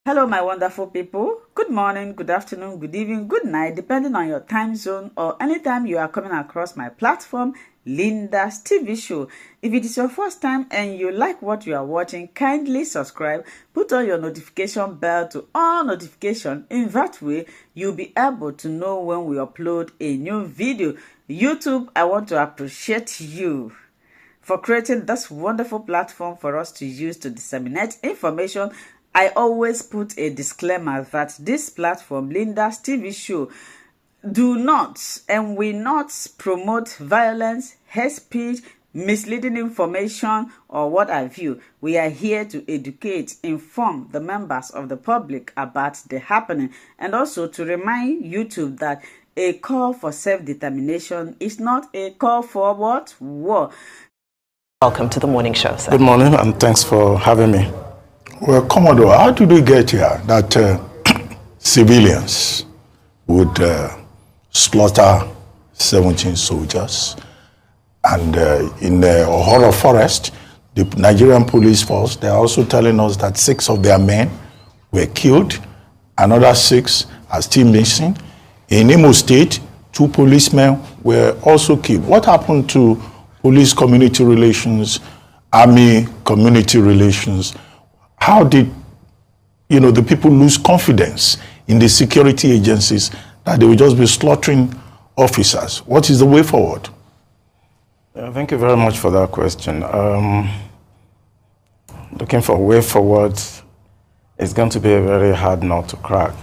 Hello, my wonderful people. Good morning, good afternoon, good evening, good night, depending on your time zone or anytime you are coming across my platform, Linda's TV show. If it is your first time and you like what you are watching, kindly subscribe, put on your notification bell to all notification. In that way, you'll be able to know when we upload a new video. YouTube, I want to appreciate you for creating this wonderful platform for us to use to disseminate information. I always put a disclaimer that this platform, Linda's TV show, do not and will not promote violence, hate speech, misleading information, or what have you. We are here to educate, inform the members of the public about the happening, and also to remind YouTube that a call for self-determination is not a call for what? War. Welcome to the morning show, sir. Good morning, and thanks for having me. Well, Commodore, how did we get here that civilians would slaughter 17 soldiers? And in the horror forest, the Nigerian police force, they're also telling us that 6 of their men were killed. Another 6 are still missing. In Imo State, 2 policemen were also killed. What happened to police community relations, army community relations? How did, the people lose confidence in the security agencies that they will just be slaughtering officers? What is the way forward? Thank you very much for that question. Looking for a way forward is going to be a very hard nut to crack.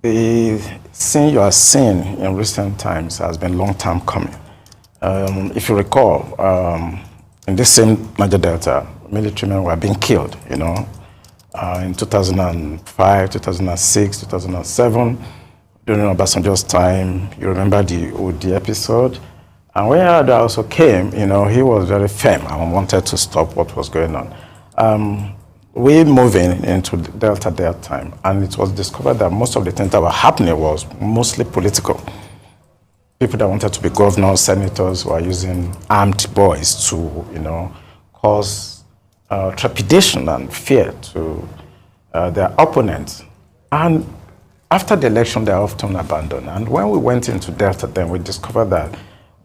The scene you are seeing in recent times has been long time coming. If you recall, in this same Niger Delta, military men were being killed, in 2005, 2006, 2007, during Obasanjo's time. You remember the OD episode. And when Yar'Adua also came, he was very firm and wanted to stop what was going on. We moving into Delta that time, and it was discovered that most of the things that were happening was mostly political. People that wanted to be governors, senators were using armed boys to, cause trepidation and fear to their opponents. And after the election, they are often abandoned. And when we went into Delta, then we discovered that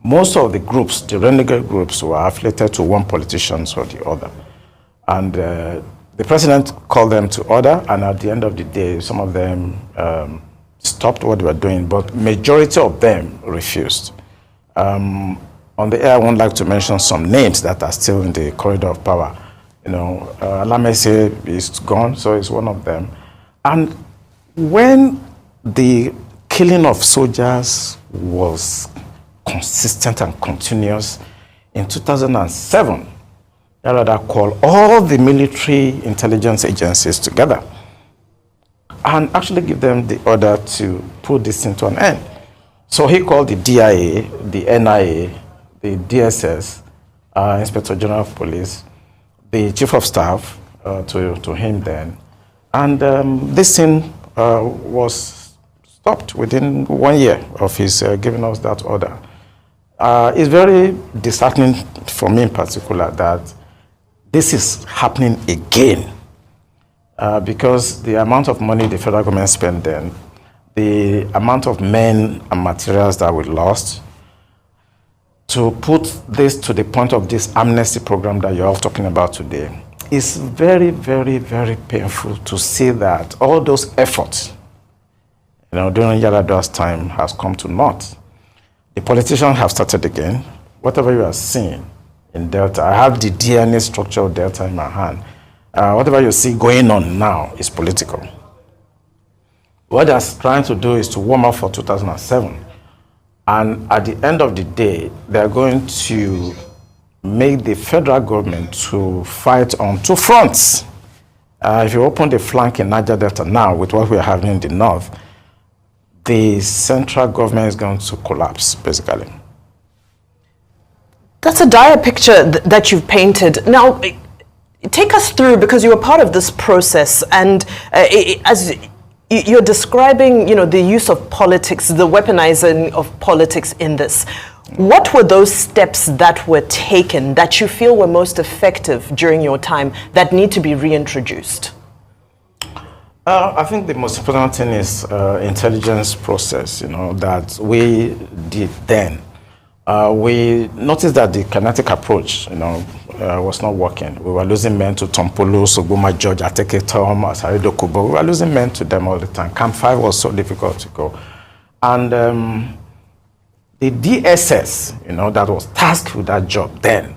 most of the groups, the renegade groups, were affiliated to one politician or the other. And the president called them to order, and at the end of the day, some of them stopped what they were doing, but majority of them refused. On the air, I would like to mention some names that are still in the corridor of power. Alamese is gone, so it's one of them. And when the killing of soldiers was consistent and continuous, in 2007, Yar'Adua called all the military intelligence agencies together and actually give them the order to put this into an end. So he called the DIA, the NIA, the DSS, Inspector General of Police, the Chief of Staff to him then. And this thing was stopped within 1 year of his giving us that order. It's very disheartening for me in particular that this is happening again. Because the amount of money the federal government spent then, the amount of men and materials that we lost, to put this to the point of this amnesty program that you're all talking about today, is very, very, very painful to see that all those efforts, during Yar'Adua's time has come to naught. The politicians have started again. Whatever you are seeing in Delta, I have the DNA structure of Delta in my hand. Whatever you see going on now is political. What they're trying to do is to warm up for 2007. And at the end of the day, they're going to make the federal government to fight on 2 fronts. If you open the flank in Niger Delta now with what we're having in the north, the central government is going to collapse, basically. That's a dire picture that you've painted. Now, take us through, because you were part of this process, and as you're describing, the use of politics, the weaponizing of politics in this. What were those steps that were taken that you feel were most effective during your time that need to be reintroduced? I think the most important thing is intelligence process, that we did then. We noticed that the kinetic approach, was not working. We were losing men to Tompolo, Soguma, George, Ateke, Tom, Asarido, Kubo. We were losing men to them all the time. Camp 5 was so difficult to go. And the DSS, that was tasked with that job then,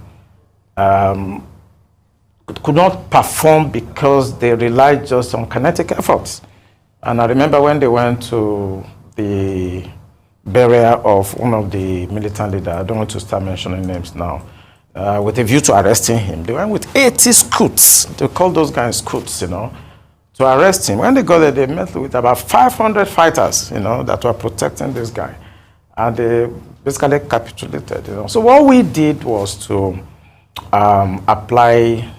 could not perform because they relied just on kinetic efforts. And I remember when they went to the burial of one of the militant leaders, I don't want to start mentioning names now, with a view to arresting him. They went with 80 scouts. They called those guys scouts, to arrest him. When they got there, they met with about 500 fighters, that were protecting this guy. And they basically capitulated, So what we did was to apply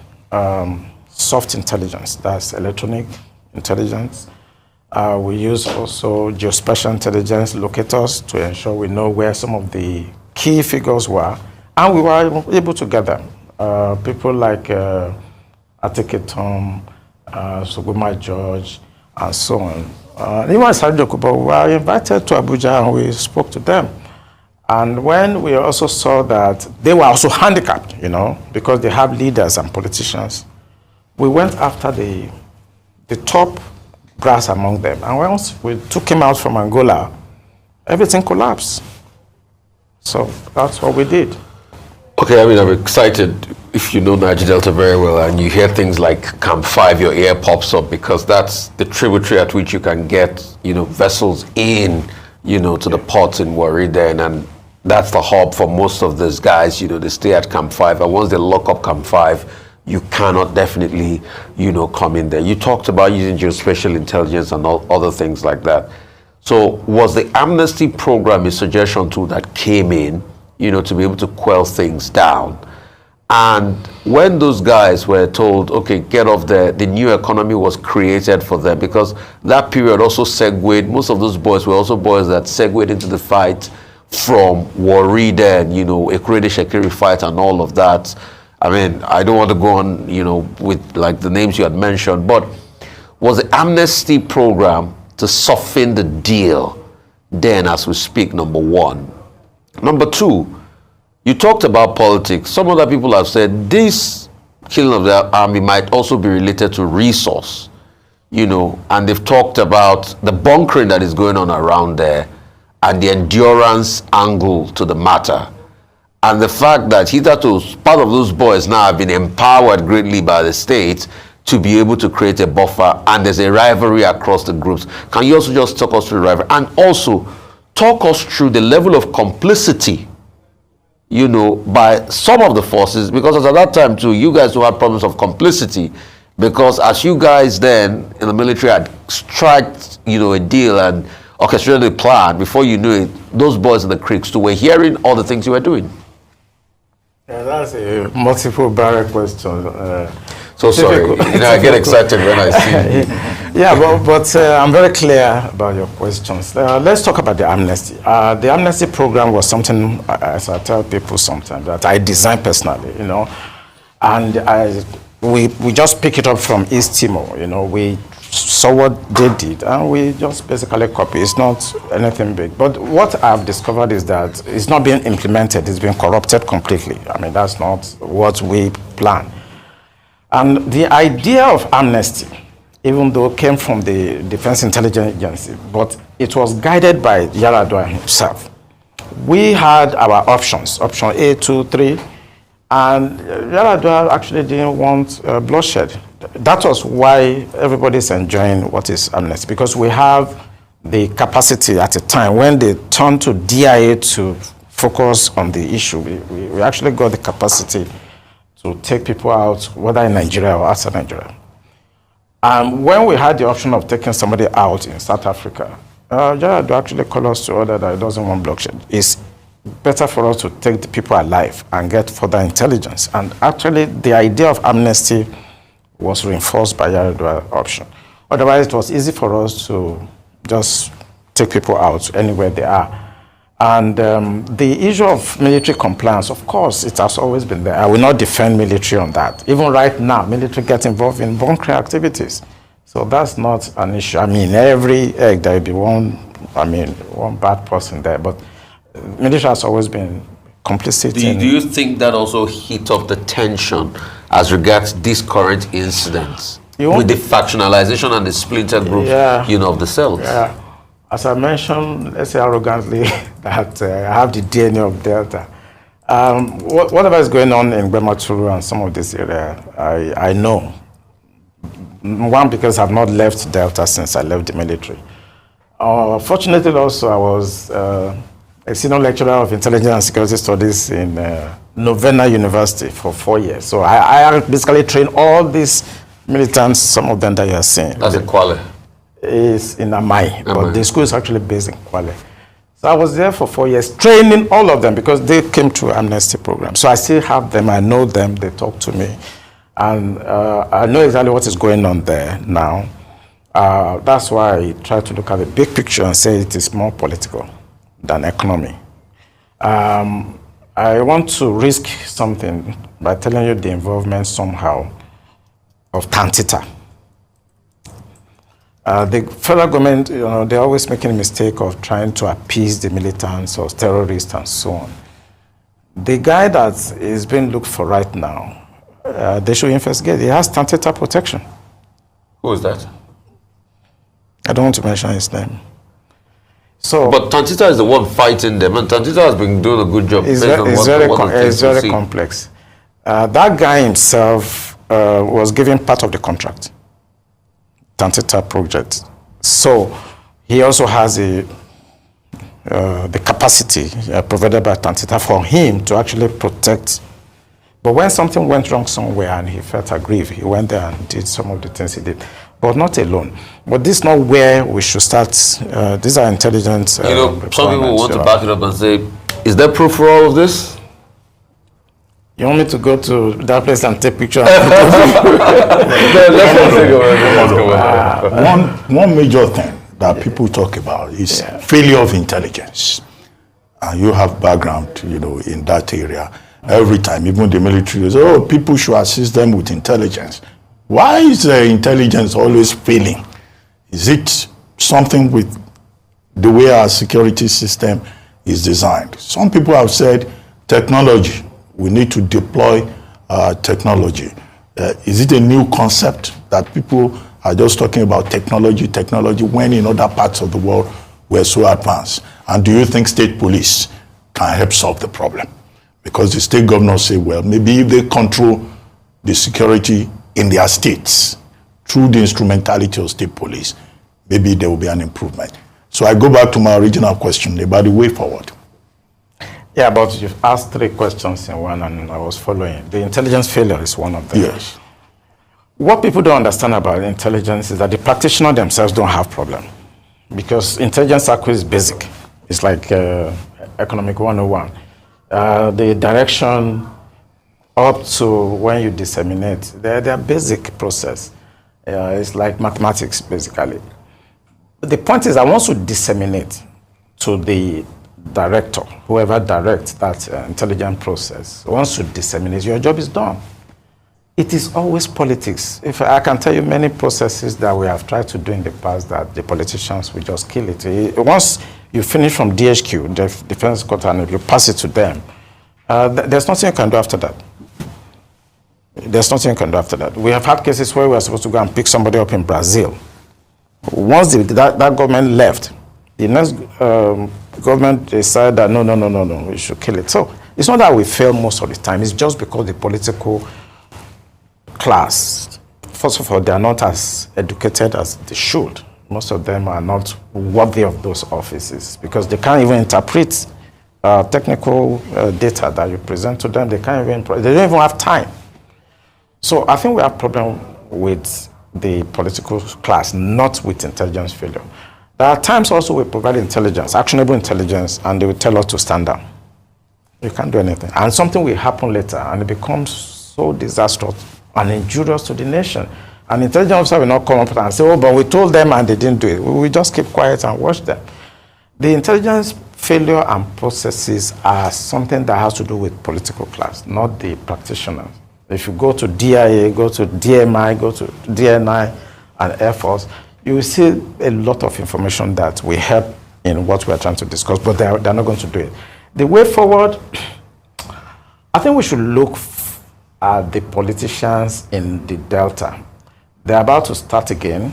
soft intelligence, that's electronic intelligence. We use also geospatial intelligence locators to ensure we know where some of the key figures were. And we were able to get them. People like Ateke Tom, Soguma George, and so on. Even Asarido Kubo, we were invited to Abuja and we spoke to them. And when we also saw that they were also handicapped, because they have leaders and politicians, we went after the top brass among them. And once we took him out from Angola, everything collapsed. So that's what we did. Okay, I'm excited if you know Niger Delta very well and you hear things like Camp 5, your ear pops up because that's the tributary at which you can get, vessels in, to the ports in Warri then, and that's the hub for most of these guys, they stay at Camp 5, and once they lock up Camp 5, you cannot definitely, come in there. You talked about using geospatial intelligence and all other things like that. So was the Amnesty program a suggestion tool that came in, to be able to quell things down? And when those guys were told, okay, get off there, the new economy was created for them, because that period also segued, most of those boys were also boys that segued into the fight from Warri then, Ekurede Shekiri fight and all of that. I don't want to go on, with like the names you had mentioned, but was the Amnesty program to soften the deal then as we speak, number one? Number two, you talked about politics. Some other people have said this killing of the army might also be related to resource, and they've talked about the bunkering that is going on around there and the endurance angle to the matter. And the fact that hitherto part of those boys now have been empowered greatly by the state to be able to create a buffer, and there's a rivalry across the groups. Can you also just talk us through the rivalry? And also talk us through the level of complicity, by some of the forces, because at that time too, you guys who had problems of complicity, because as you guys then in the military had struck, a deal and orchestrated a plan, before you knew it, those boys in the creeks too were hearing all the things you were doing. Yeah, that's a multiple barrel question. So sorry, I get excited when I see. Yeah, but I'm very clear about your questions. Let's talk about the amnesty. The amnesty program was something, as I tell people sometimes, that I designed personally, and we just pick it up from East Timor. We saw what they did, and we just basically copy. It's not anything big. But what I've discovered is that it's not being implemented. It's been corrupted completely. That's not what we planned. And the idea of amnesty, even though it came from the Defense Intelligence Agency, but it was guided by Yar'Adua himself. We had our options, option A, 2, 3, and Yar'Adua actually didn't want bloodshed. That was why everybody's enjoying what is amnesty, because we have the capacity at a time when they turned to DIA to focus on the issue. We actually got the capacity to take people out, whether in Nigeria or outside Nigeria. When we had the option of taking somebody out in South Africa, Yar'Adua actually called us to order that he doesn't want bloodshed. It's better for us to take the people alive and get further intelligence. And actually, the idea of amnesty was reinforced by Yar'Adua option. Otherwise, it was easy for us to just take people out anywhere they are. And the issue of military compliance, of course, it has always been there. I will not defend military on that. Even right now, military gets involved in bunkering activities. So that's not an issue. I mean, every egg there will be one bad person there, but military has always been complicit. Do you think that also hit up the tension as regards these current incidents with the factionalization and the splinter groups, of the cells? Yeah. As I mentioned, let's say arrogantly, that I have the DNA of Delta. Whatever is going on in Bematuru and some of this area, I know. One, because I've not left Delta since I left the military. Fortunately, also, I was a senior lecturer of intelligence and security studies in Novena University for 4 years. So I basically trained all these militants, some of them that you are seeing. That's in Kwale? Is in Amai, but the school is actually based in Kwale. So I was there for 4 years, training all of them because they came through Amnesty program. So I still have them, I know them, they talk to me. And I know exactly what is going on there now. That's why I try to look at the big picture and say it is more political than economy. I want to risk something by telling you the involvement somehow of Tantita. The federal government, they're always making a mistake of trying to appease the militants or terrorists and so on. The guy that is being looked for right now, they should investigate. He has Tantita protection. Who is that? I don't want to mention his name. So, but Tantita is the one fighting them, and Tantita has been doing a good job. It's very complex. That guy himself was given part of the contract, Tantita project. So he also has the capacity provided by Tantita for him to actually protect. But when something went wrong somewhere and he felt aggrieved, he went there and did some of the things he did. But not alone. But this is not where we should start. These are intelligent some people want to back it up and say, is there proof for all of this? You want me to go to that place and take pictures? One major thing that people talk about is failure of intelligence. And you have background, in that area. Every time, even the military says, people should assist them with intelligence. Why is the intelligence always failing? Is it something with the way our security system is designed? Some people have said technology. We need to deploy technology. Is it a new concept that people are just talking about technology, when in other parts of the world we're so advanced? And do you think state police can help solve the problem? Because the state governors say, well, maybe if they control the security in their states through the instrumentality of state police, maybe there will be an improvement. So I go back to my original question about the way forward. Yeah, but you've asked 3 questions in one and I was following. The intelligence failure is one of them. Yes. What people don't understand about intelligence is that the practitioners themselves don't have problem. Because intelligence circle is basic. It's like economic 101. The direction up to when you disseminate, they're basic process. It's like mathematics, basically. But the point is that once you disseminate to the director, whoever directs that intelligent process, once you disseminate, your job is done. It is always politics. If I can tell you many processes that we have tried to do in the past that the politicians will just kill it. Once you finish from DHQ, the defense court, and if you pass it to them, there's nothing you can do after that. There's nothing you can do after that. We have had cases where we are supposed to go and pick somebody up in Brazil. Once that government left, the next government decided that no, we should kill it. So it's not that we fail most of the time. It's just because the political class, first of all, they are not as educated as they should. Most of them are not worthy of those offices because they can't even interpret technical data that you present to them. They can't even. They don't even have time. So I think we have a problem with the political class, not with intelligence failure. There are times also we provide intelligence, actionable intelligence, and they will tell us to stand down. You can't do anything. And something will happen later, and it becomes so disastrous and injurious to the nation. An intelligence officer will not come up and say, but we told them and they didn't do it. We will just keep quiet and watch them. The intelligence failure and processes are something that has to do with political class, not the practitioners. If you go to DIA, go to DMI, go to DNI, and Air Force, you will see a lot of information that will help in what we are trying to discuss, but they're not going to do it. The way forward, I think we should look at the politicians in the Delta. They're about to start again,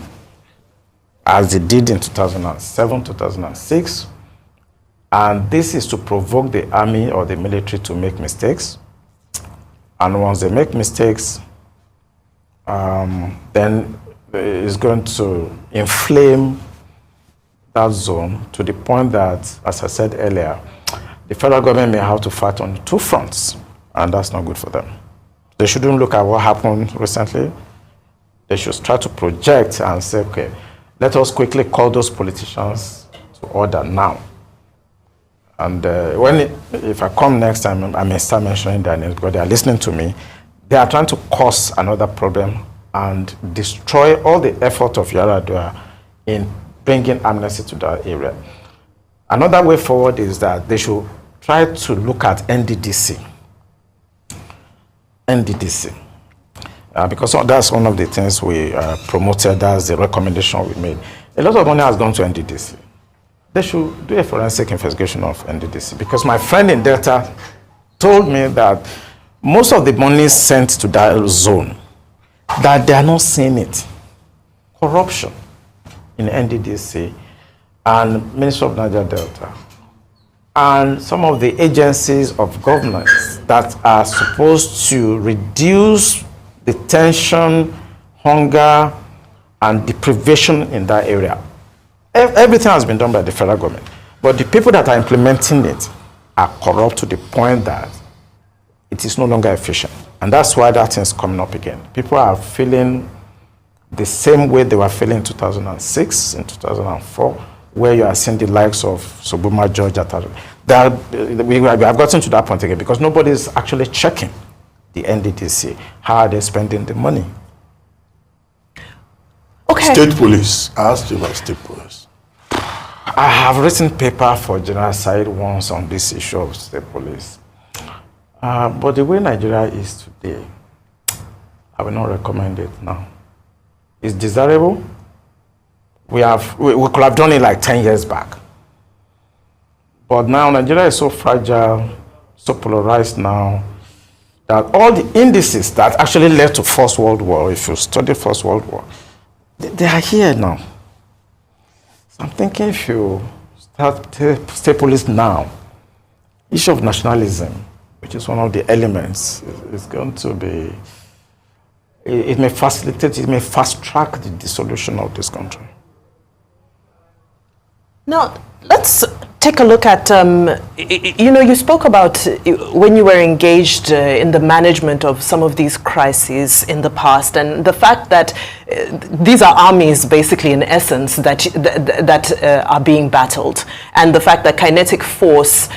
as they did in 2007, 2006. And this is to provoke the army or the military to make mistakes. And once they make mistakes, then it's going to inflame that zone to the point that, as I said earlier, the federal government may have to fight on two fronts, and that's not good for them. They shouldn't look at what happened recently. They should try to project and say, okay, let us quickly call those politicians to order now. And if I come next time, I may start mentioning their names because they are listening to me. They are trying to cause another problem and destroy all the effort of Yar'Adua in bringing amnesty to that area. Another way forward is that they should try to look at NDDC. Because that's one of the things we promoted, that's the recommendation we made. A lot of money has gone to NDDC. They should do a forensic investigation of NDDC, because my friend in Delta told me that most of the money sent to that zone, that they are not seeing it. Corruption in NDDC and Ministry of Niger Delta and some of the agencies of government that are supposed to reduce the tension, hunger, and deprivation in that area. Everything has been done by the federal government, but the people that are implementing it are corrupt to the point that it is no longer efficient. And that's why that thing is coming up again. People are feeling the same way they were feeling in 2006, in 2004, where you are seeing the likes of Sobuma George. We have gotten to that point again because nobody is actually checking the NDDC. How are they spending the money? Okay. State police. I asked you about state police. I have written paper for General Said once on this issue of state police. But the way Nigeria is today, I will not recommend it now. It's desirable. We could have done it like 10 years back. But now Nigeria is so fragile, so polarized now, that all the indices that actually led to First World War, if you study First World War, they are here now. So I'm thinking if you start state police now, issue of nationalism, which is one of the elements, is going to be, it may facilitate, it may fast track the dissolution of this country. Now, let's take a look at, you spoke about when you were engaged in the management of some of these crises in the past, and the fact that these are armies, basically, in essence, that are being battled, and the fact that kinetic force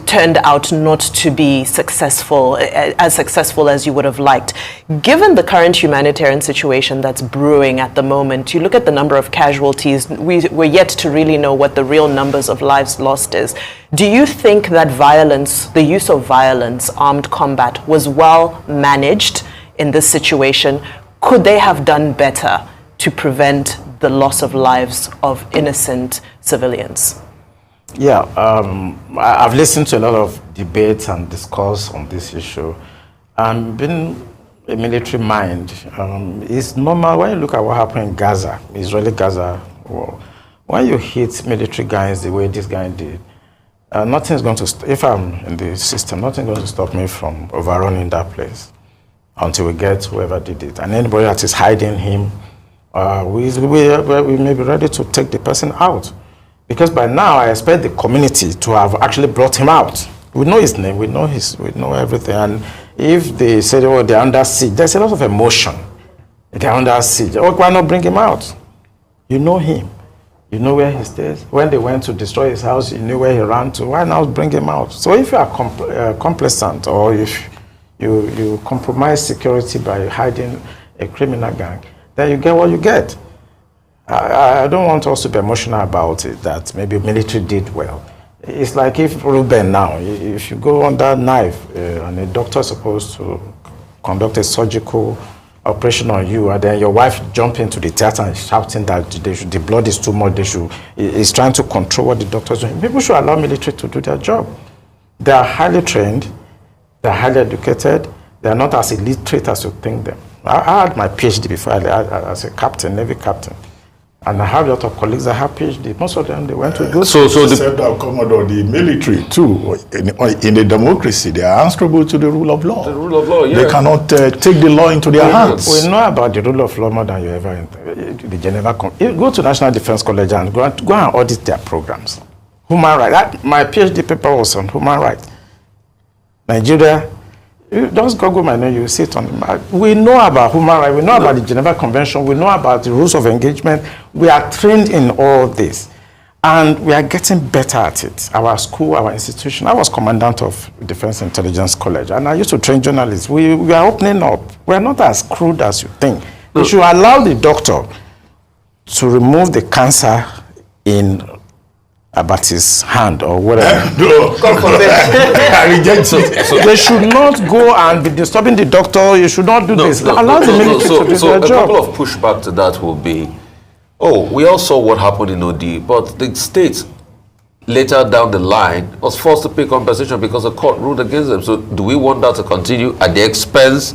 turned out not to be as successful as you would have liked. Given the current humanitarian situation that's brewing at the moment, you look at the number of casualties, we're yet to really know what the real numbers of lives lost is. Do you think that violence, the use of violence, armed combat, was well managed in this situation? Could they have done better to prevent the loss of lives of innocent civilians? Yeah, I've listened to a lot of debates and discourse on this issue. Being a military mind, it's normal when you look at what happened in Gaza, Israeli-Gaza war. When you hit military guys the way this guy did, nothing's going to, if I'm in the system, nothing's going to stop me from overrunning that place until we get whoever did it. And anybody that is hiding him, we may be ready to take the person out. Because by now, I expect the community to have actually brought him out. We know his name, we know everything. And if they say, oh, they're under siege, there's a lot of emotion. They're under siege. Oh, why not bring him out? You know him. You know where he stays. When they went to destroy his house, you knew where he ran to. Why not bring him out? So if you are complacent, or if you compromise security by hiding a criminal gang, then you get what you get. I don't want us to be emotional about it, that maybe military did well. It's like if Ruben now, if you go under knife and a doctor is supposed to conduct a surgical operation on you, and then your wife jump into the theater and shouting that the blood is too much, is trying to control what the doctors do. People should allow military to do their job. They are highly trained, they are highly educated, they are not as illiterate as you think them. I had my PhD before as a captain, Navy captain. And I have a lot of colleagues that have PhD. Most of them, they went to go. Except that Commodore, the military too, in a democracy, they are answerable to the rule of law. The rule of law, yeah. They cannot take the law into their hands. We know about the rule of law more than you ever, the Geneva. Go to National Defense College and go and audit their programs. Human rights. My PhD paper was on human rights. Nigeria, you just Google my name, you see it on the map. We know about human rights, we know about the Geneva Convention, we know about the rules of engagement. We are trained in all this. And we are getting better at it. Our school, our institution. I was commandant of Defense Intelligence College, and I used to train journalists. We are opening up. We are not as crude as you think. We should allow the doctor to remove the cancer in about his hand or whatever. I reject it. So they should not go and be disturbing the doctor. You should not do this. Allow the military to do their job. So a couple of pushback to that will be, we all saw what happened in OD, but the state later down the line was forced to pay compensation because the court ruled against them. So do we want that to continue at the expense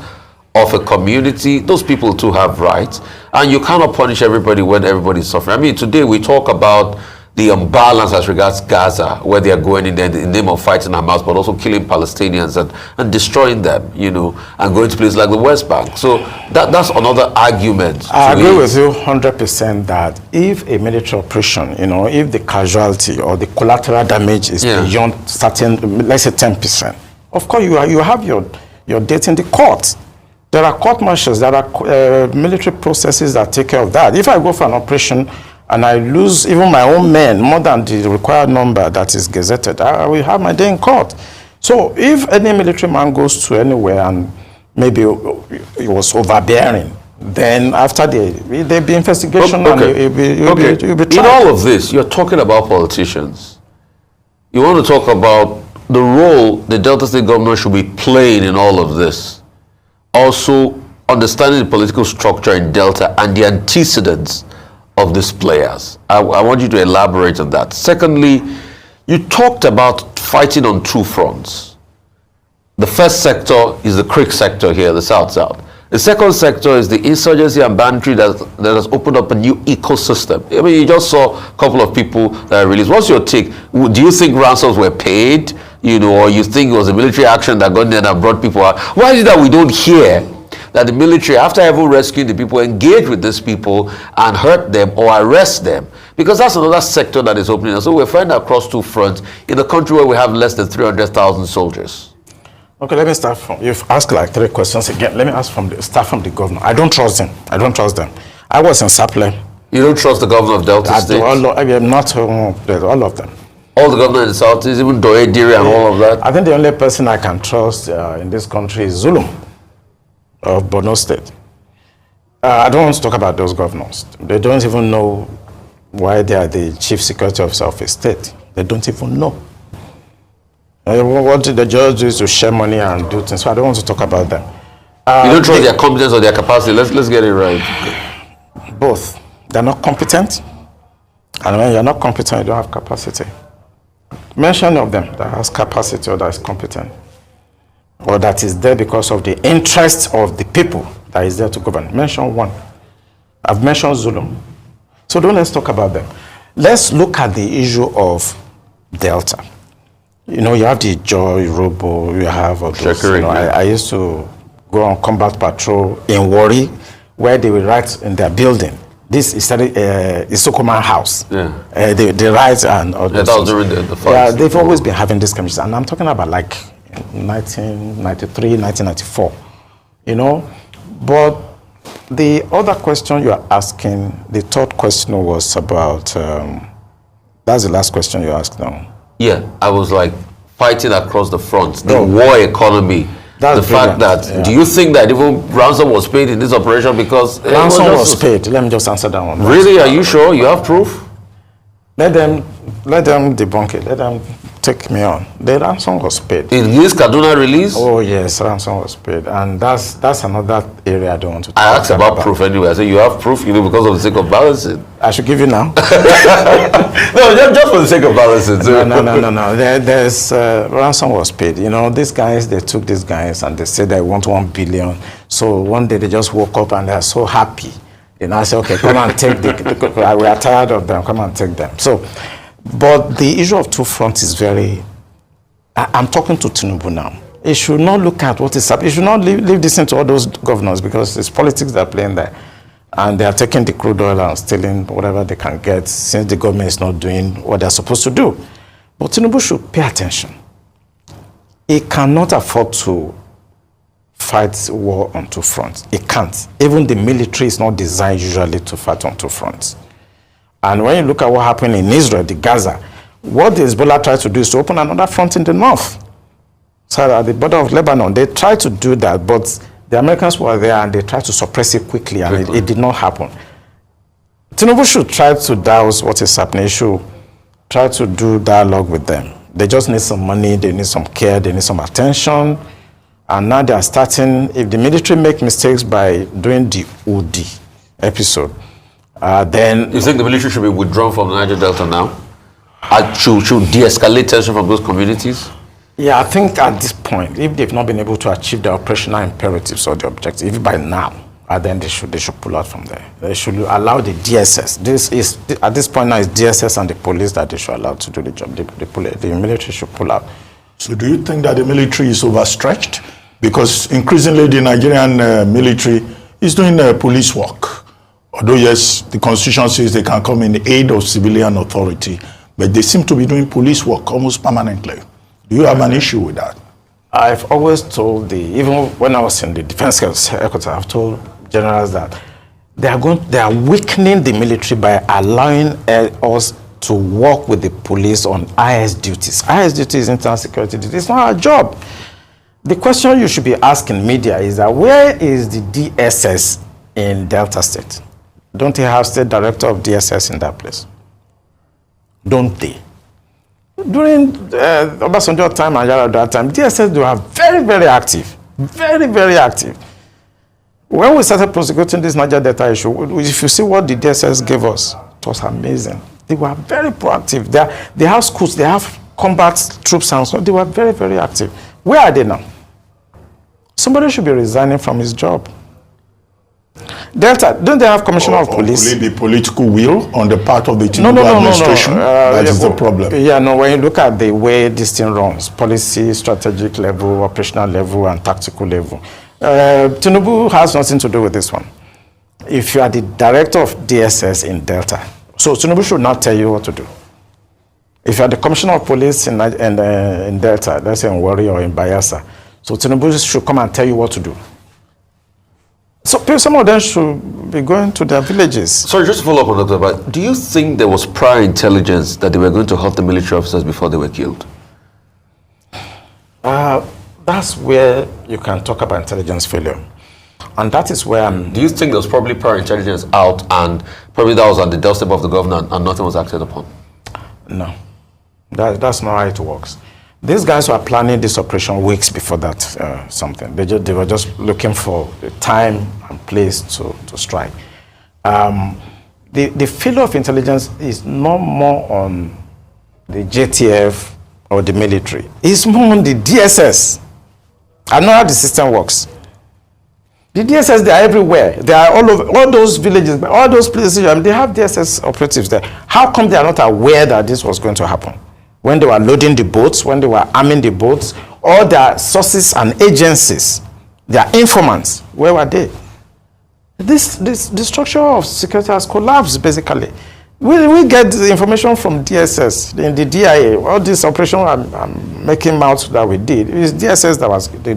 of a community? Those people too have rights, and you cannot punish everybody when everybody is suffering. I mean, today we talk about the imbalance as regards Gaza, where they are going in there in the name of fighting Hamas, but also killing Palestinians and destroying them, and going to places like the West Bank. So that's another argument. I agree with you 100% that if a military operation, if the casualty or the collateral damage is beyond certain, let's say 10%, of course you have your date in the court. There are court martials, there are military processes that take care of that. If I go for an operation and I lose even my own men more than the required number that is gazetted, I will have my day in court. So if any military man goes to anywhere and maybe he was overbearing, then after there'll be investigation and you'll be tried. In all of this, you're talking about politicians. You want to talk about the role the Delta State governor should be playing in all of this. Also, understanding the political structure in Delta and the antecedents of these players. I want you to elaborate on that. Secondly, you talked about fighting on two fronts. The first sector is the Creek sector here, the South-South. The second sector is the insurgency and banditry that has opened up a new ecosystem. I mean, you just saw a couple of people that are released. What's your take? Do you think ransoms were paid? Or you think it was a military action that got in there and brought people out? Why is it that we don't hear that the military, after ever rescuing the people, engage with these people and hurt them or arrest them? Because that's another sector that is opening up. So we're fighting across two fronts in a country where we have less than 300,000 soldiers. Okay, let me start from, you've asked like 3 questions again. Let me start from the governor. I don't trust them. I was in Saple. You don't trust the governor of Delta State? Not all of them. All the governors in the South, even Doe Diri and all of that? I think the only person I can trust in this country is Zulu of Borno State. I don't want to talk about those governors. They don't even know why they are the chief security officer of a state. They don't even know. What the judge do is to share money and do things, so I don't want to talk about them. You don't trust their competence or their capacity? Let's get it right. Both. They're not competent, and when you're not competent, you don't have capacity. Mention of them that has capacity or that is competent, or that is there because of the interest of the people that is there to govern. Mention one. I've mentioned Zulu. So let's talk about them. Let's look at the issue of Delta. You have the Joy, Robo, you have all those. I used to go on combat patrol in Warri, where they will write in their building. This is SH0CK house. Yeah. They write and all those. That was during the fight. Yeah, they've always been having this conversation. And I'm talking about like 1993, 1994. But the other question you're asking, the third question was about, that's the last question you asked now. Yeah, I was like fighting across the front, the war economy. That's the fact that, do you think that even ransom was paid in this operation? Because ransom was paid. Let me just answer that one. Really? Are you sure? You have proof? Let them debunk it. Let them take me on. The ransom was paid. In this Kaduna release? Oh yes, ransom was paid, and that's another area I don't want to talk I asked about proof anyway. I said, you have proof, because of the sake of balancing. I should give you now. No, just for the sake of balancing. No. There's ransom was paid. These guys, they took these guys and they said they want 1 billion. So one day they just woke up and they're so happy. I said, okay, come and take we are tired of them, come and take them. So, but the issue of two fronts is I'm talking to Tinubu now. He should not look at what is happening. He should not leave this into all those governors, because it's politics that are playing there. And they are taking the crude oil and stealing whatever they can get, since the government is not doing what they're supposed to do. But Tinubu should pay attention. He cannot afford to fight war on two fronts. It can't. Even the military is not designed usually to fight on two fronts. And when you look at what happened in Israel, the Gaza, what the Hezbollah tried to do is to open another front in the north. So at the border of Lebanon, they tried to do that, but the Americans were there and they tried to suppress it quickly, and it did not happen. Tinubu should try to douse what is happening. He should try to do dialogue with them. They just need some money, they need some care, they need some attention. And now they are starting, if the military make mistakes by doing the OD episode, then... You think the military should be withdrawn from the Niger Delta now? Should de-escalate tension from those communities? Yeah, I think at this point, if they've not been able to achieve the operational imperatives or the objectives, even by now, then they should pull out from there. They should allow the DSS. At this point now, it's DSS and the police that they should allow to do the job. The military should pull out. So do you think that the military is overstretched? Because increasingly the Nigerian military is doing police work. Although yes, the constitution says they can come in aid of civilian authority, but they seem to be doing police work almost permanently. Do you have an issue with that? I've always told even when I was in the defense headquarters, I've told generals that they are weakening the military by allowing us to work with the police on IS duties. IS duties is internal security duties. It's not our job. The question you should be asking media is that where is the DSS in Delta State? Don't they have state director of DSS in that place? Don't they? During Obasanjo time and Yar'Adua time, DSS were very, very active. Very, very active. When we started prosecuting this Niger Delta issue, if you see what the DSS gave us, it was amazing. They were very proactive. They have schools, they have combat troops, and so they were very, very active. Where are they now? Somebody should be resigning from his job. Delta, don't they have commissioner of police? The political will on the part of the Tinubu administration? That is the problem. Yeah, no, when you look at the way this thing runs, policy, strategic level, operational level, and tactical level, Tinubu has nothing to do with this one. If you are the director of DSS in Delta, so Tinubu should not tell you what to do. If you are the commissioner of police in Delta, let's say in Warri or in Bayelsa, so Tinubu should come and tell you what to do. So some of them should be going to their villages. Sorry, just to follow up on that, but do you think there was prior intelligence that they were going to hurt the military officers before they were killed? That's where you can talk about intelligence failure. And that is where Do you think there was probably prior intelligence out and probably that was on the doorstep of the governor and nothing was acted upon? No. That's not how it works. These guys were planning this operation weeks before that something. They were just looking for the time and place to strike. The failure of intelligence is not more on the JTF or the military. It's more on the DSS. I know how the system works. The DSS, they are everywhere. They are all over, all those villages, all those places. They have DSS operatives there. How come they are not aware that this was going to happen? When they were loading the boats, when they were arming the boats, all their sources and agencies, their informants, where were they? The structure of security has collapsed, basically. We get the information from DSS, in the DIA. All this operation I'm making out that we did, it is DSS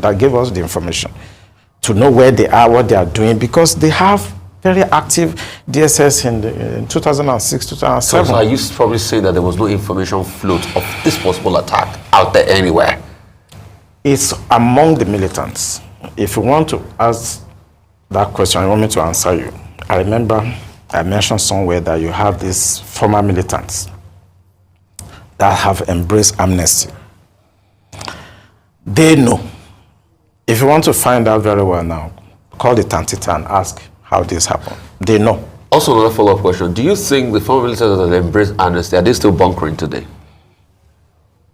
that gave us the information to know where they are, what they are doing, because they have very active DSS in 2006, 2007. So are you probably saying that there was no information float of this possible attack out there anywhere? It's among the militants. If you want to ask that question, I want me to answer you. I remember I mentioned somewhere that you have these former militants that have embraced amnesty. They know. If you want to find out very well now, call the Tantita and ask how this happened. They know. Also, another follow-up question. Do you think the former militants that have embraced amnesty, are they still bunkering today?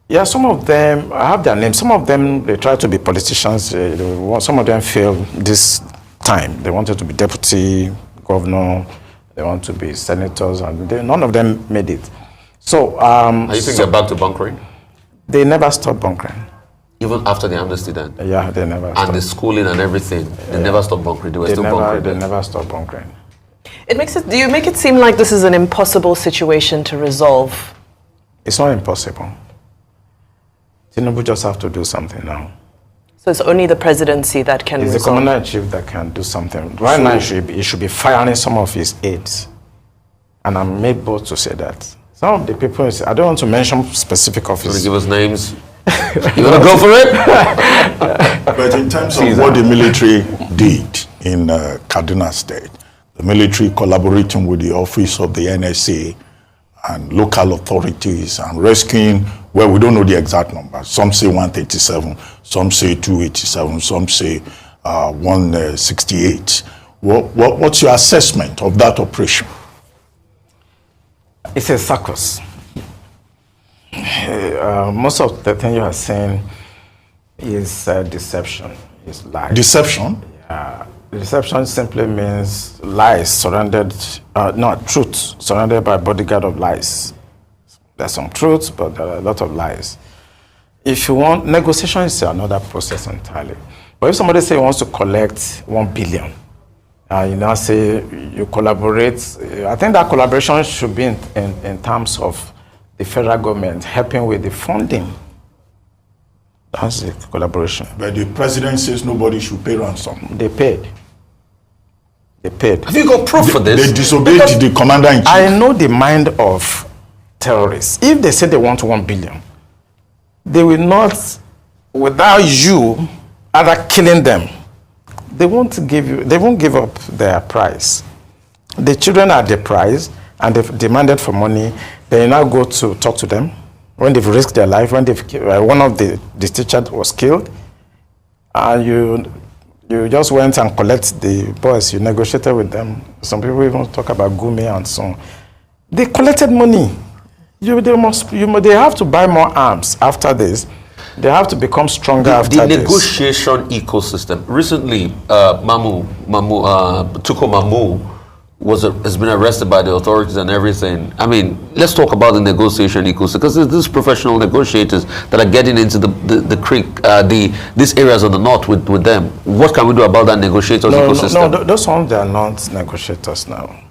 Yeah, some of them, I have their names. Some of them, they try to be politicians. Some of them failed this time. They wanted to be deputy governor. They want to be senators, and none of them made it. So, you think they're back to bunkering? They never stopped bunkering. Even after the amnesty then? Yeah, they never And stopped. the schooling and everything, they never stopped bunkering. They were still bunkering. They never stopped bunkering. Do you make it seem like this is an impossible situation to resolve? It's not impossible. Tinubu just have to do something now. So it's only the presidency that can It's resolve? the commander-in-chief that can do something. Right now, he should be firing some of his aides. And I'm made bold to say that. Some of the people, I don't want to mention specific officers. Give us names. You want to go for it? But in terms of what the military did in Kaduna State, the military collaborating with the office of the NSA and local authorities and rescuing, well, we don't know the exact numbers. Some say 137, some say 287, some say 168. What's your assessment of that operation? It's a circus. Most of the thing you are saying is deception, is lies. Deception? Deception simply means lies surrounded, not truth, surrounded by a bodyguard of lies. There's some truth, but there are a lot of lies. If you want, negotiation is another process entirely. But if somebody say he wants to collect 1 billion, you now say you collaborate, I think that collaboration should be in terms of the federal government helping with the funding. That's the collaboration. But the president says nobody should pay ransom. They paid. They paid. Have you got proof for this? They disobeyed the commander-in-chief. I know the mind of terrorists. If they say they want 1 billion, they will not, without you either killing them, they won't give up their prize. The children are the prize, and they've demanded for money. They now go to talk to them when they've risked their life, when one of the teachers was killed, and you just went and collect the boys, you negotiated with them. Some people even talk about Gumi and so on. They collected money. They have to buy more arms after this. They have to become stronger after this. The negotiation ecosystem. Recently, Tuko Mamu has been arrested by the authorities and everything. I mean, let's talk about the negotiation ecosystem, because there's these professional negotiators that are getting into these areas of the north with them. What can we do about that negotiators ecosystem? No, those ones, they are not negotiators now.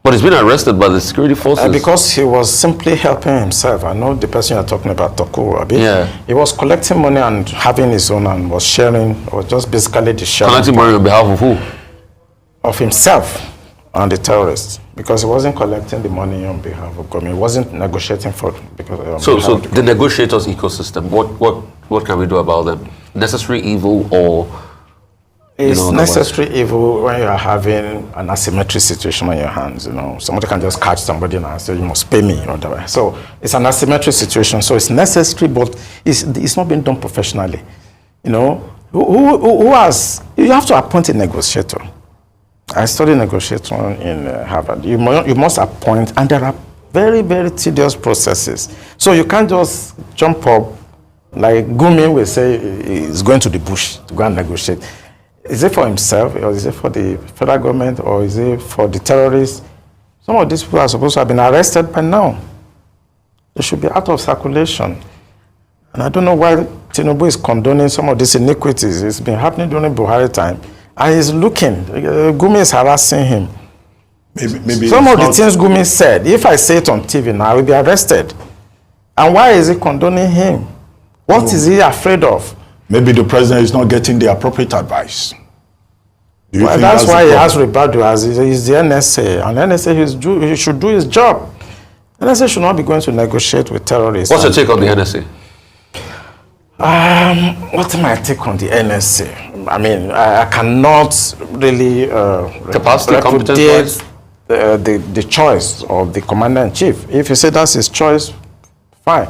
But he's been arrested by the security forces. Because he was simply helping himself. I know the person you're talking about, Toku Abi. Yeah. He was collecting money and having his own and was sharing, or just basically the sharing. Collecting money on behalf of who? Of himself and the terrorists. Because he wasn't collecting the money on behalf of government. He wasn't negotiating for because. So the negotiators ecosystem. What can we do about them? Necessary evil or? It's necessary evil when you are having an asymmetric situation on your hands. Somebody can just catch somebody and say, you must pay me. So it's an asymmetric situation. So it's necessary, but it's not being done professionally. Who has? You have to appoint a negotiator. I studied negotiation in Harvard. You must appoint, and there are very, very tedious processes. So you can't just jump up, like Gumi will say, he's going to the bush to go and negotiate. Is it for himself, or is it for the federal government, or is it for the terrorists? Some of these people are supposed to have been arrested by now. They should be out of circulation. And I don't know why Tinubu is condoning some of these iniquities. It's been happening during Buhari time. And he's looking. Gumi is harassing him. Maybe some of the things Gumi said, if I say it on TV now, I will be arrested. And why is he condoning him? What is he afraid of? Maybe the president is not getting the appropriate advice. Do you think that's why he has Ribadu as he's the NSA. And NSA, he should do his job. NSA should not be going to negotiate with terrorists. What's your take on the NSA? What's my take on the NSA? I mean, I cannot really capacity, competence, the choice of the commander-in-chief. If you say that's his choice, fine.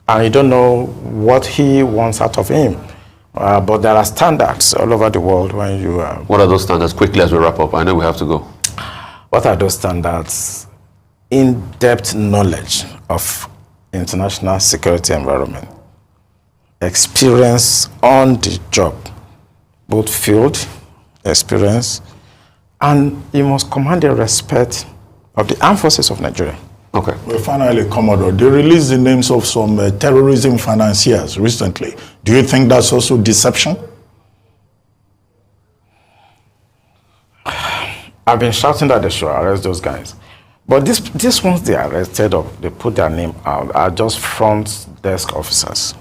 And you don't know what he wants out of him. But there are standards all over the world when you... What are those standards? Quickly as we wrap up. I know we have to go. What are those standards? In-depth knowledge of international security environment. Experience on the job. Both field experience, and you must command the respect of the armed forces of Nigeria. Okay. Well, finally, Commodore, they released the names of some terrorism financiers recently. Do you think that's also deception? I've been shouting that they should arrest those guys. But these ones they arrested or they put their name out are just front desk officers.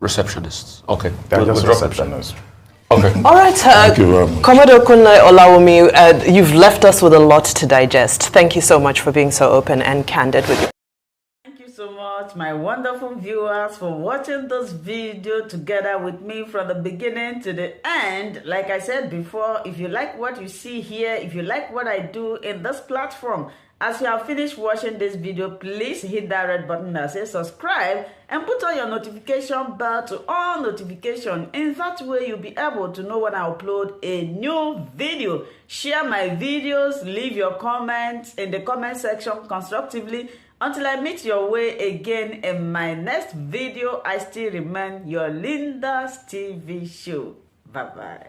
Receptionists. Okay. They're just receptionists. Okay. All right, Thank you very much. Commodore Kunle Olawomi, you've left us with a lot to digest. Thank you so much for being so open and candid with you. Thank you so much, my wonderful viewers, for watching this video together with me from the beginning to the end. Like I said before, if you like what you see here, if you like what I do in this platform, as you have finished watching this video, please hit that red button that says subscribe and put on your notification bell to all notification. In that way, you'll be able to know when I upload a new video. Share my videos, leave your comments in the comment section constructively. Until I meet your way again in my next video, I still remain your Linda's TV show. Bye-bye.